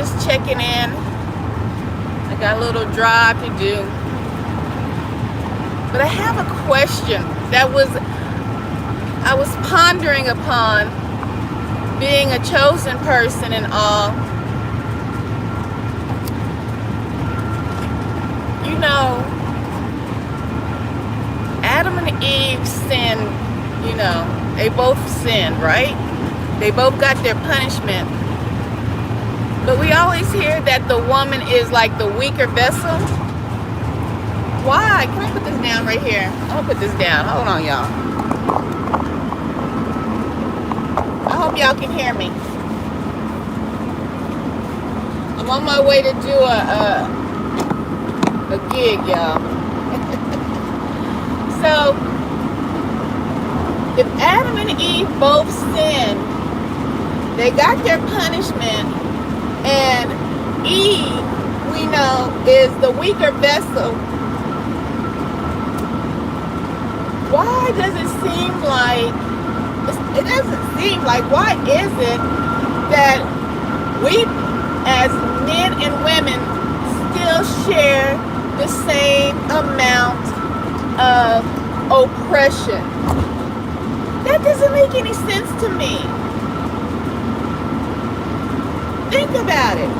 just checking in. I got a little drive to do. But I have a question that I was pondering upon being a chosen person and all. You know, Adam and Eve sinned, they both sinned, right? They both got their punishment. But we always hear that the woman is like the weaker vessel. Why? Can I put this down right here? I'm gonna put this down. Hold on, y'all. I hope y'all can hear me. I'm on my way to do a gig, y'all. So, if Adam and Eve both sinned, they got their punishment, and Eve, we know, is the weaker vessel. Why does it seem like, it doesn't seem like, why is it that we as men and women still share the same amount of oppression? That doesn't make any sense to me. Think about it.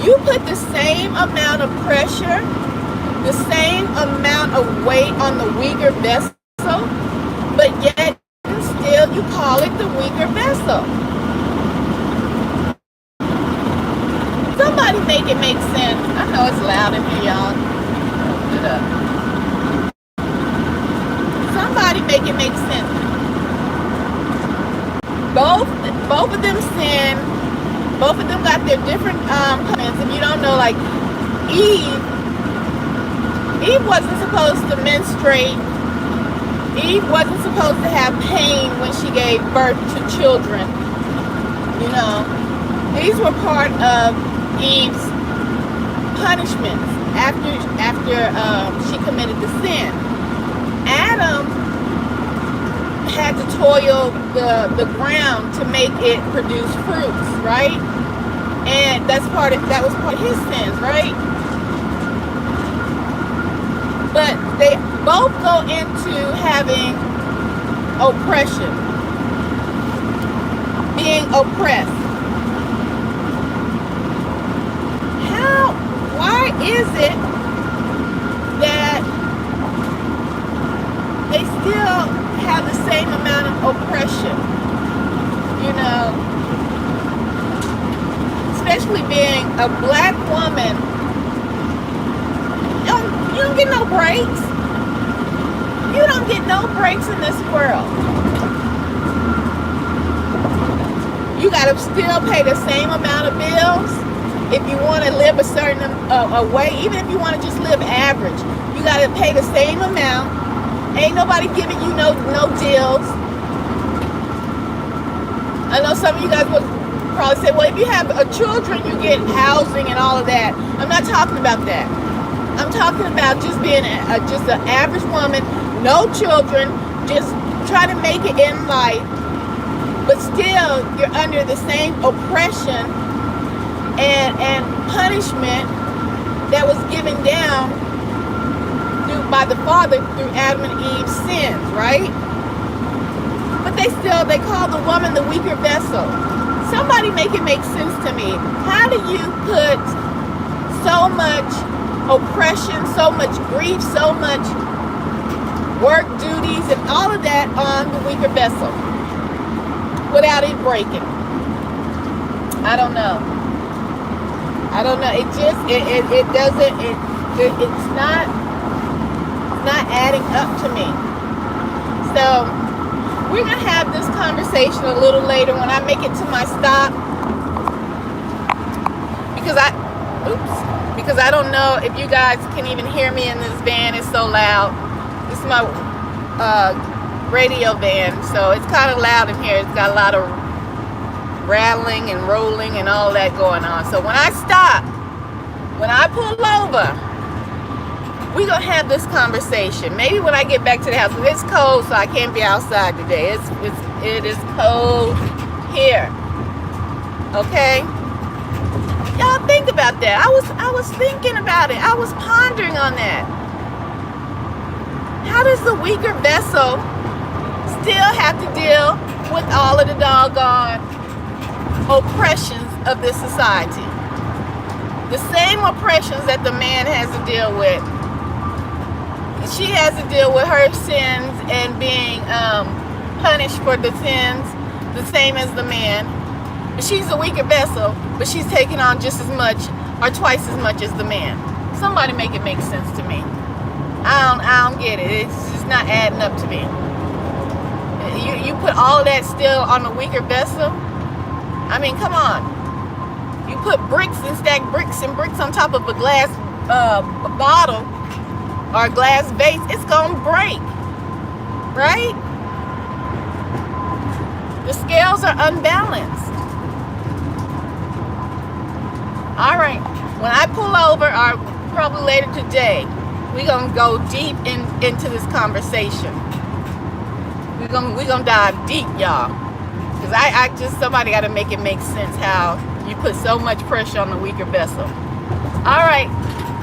You put the same amount of pressure, the same amount of weight on the weaker vessel, but yet still you call it the weaker vessel. Somebody make it make sense. I know it's loud in here, y'all. Hold it up. Somebody make it make sense. Both of them sin. Both of them got their different punishments. If you don't know, like Eve wasn't supposed to menstruate. Eve wasn't supposed to have pain when she gave birth to children. These were part of Eve's punishments after she committed the sin. Adam had to toil the ground to make it produce fruits, right? And that was part of his sins, right? But they both go into having oppression, being oppressed. Why is it that they still have the same amount of oppression? Especially being a black woman, you don't get no breaks. You don't get no breaks in this world. You gotta still pay the same amount of bills. If you want to live a certain way, even if you want to just live average, you got to pay the same amount. Ain't nobody giving you no deals. I know some of you guys would probably say, well, if you have children, you get housing and all of that. I'm not talking about that. I'm talking about just being just an average woman, no children, just try to make it in life, but still you're under the same oppression and punishment that was given down by the Father through Adam and Eve's sins, right? But they call the woman the weaker vessel. Somebody make it make sense to me. How do you put so much oppression, so much grief, so much work duties and all of that on the weaker vessel without it breaking? I don't know. It just, it doesn't, it's not adding up to me. So we're going to have this conversation a little later when I make it to my stop. Because I don't know if you guys can even hear me in this van. It's so loud. This is my radio van, so it's kind of loud in here. It's got a lot of rattling and rolling and all that going on. So when I stop, when I pull over, we're going to have this conversation. Maybe when I get back to the house. It's cold, so I can't be outside today. It is cold here. Okay? about that. I was thinking about it. I was pondering on that. How does the weaker vessel still have to deal with all of the doggone oppressions of this society? The same oppressions that the man has to deal with. She has to deal with her sins and being punished for the sins, the same as the man. She's a weaker vessel, but she's taking on just as much or twice as much as the man. Somebody make it make sense to me. I don't get it. It's just not adding up to me. You put all of that still on the weaker vessel? I mean, come on. You put bricks and stack bricks and bricks on top of a glass bottle or a glass vase, it's gonna break, right? The scales are unbalanced. All right, when I pull over, or probably later today, we're gonna go deep into this conversation. We're gonna dive deep, y'all, because I just, somebody got to make it make sense how you put so much pressure on the weaker vessel. All right,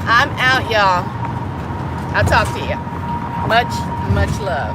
I'm out, y'all. I'll talk to you. Much love.